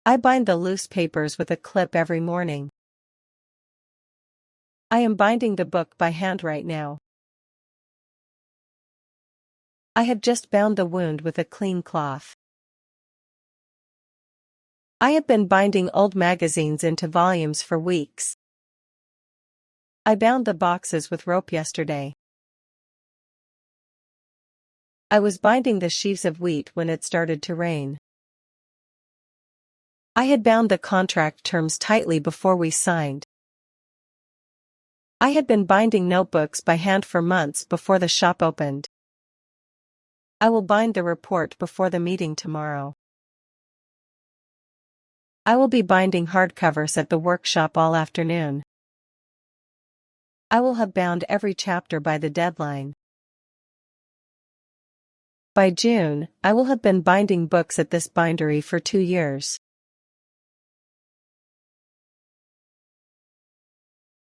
I bind the loose papers with a clip every morning. I am binding the book by hand right now. I have just bound the wound with a clean cloth. I have been binding old magazines into volumes for weeks. I bound the boxes with rope yesterday. I was binding the sheaves of wheat when it started to rain. I had bound the contract terms tightly before we signed. I had been binding notebooks by hand for months before the shop opened. I will bind the report before the meeting tomorrow. I will be binding hardcovers at the workshop all afternoon. I will have bound every chapter by the deadline. By June, I will have been binding books at this bindery for 2 years.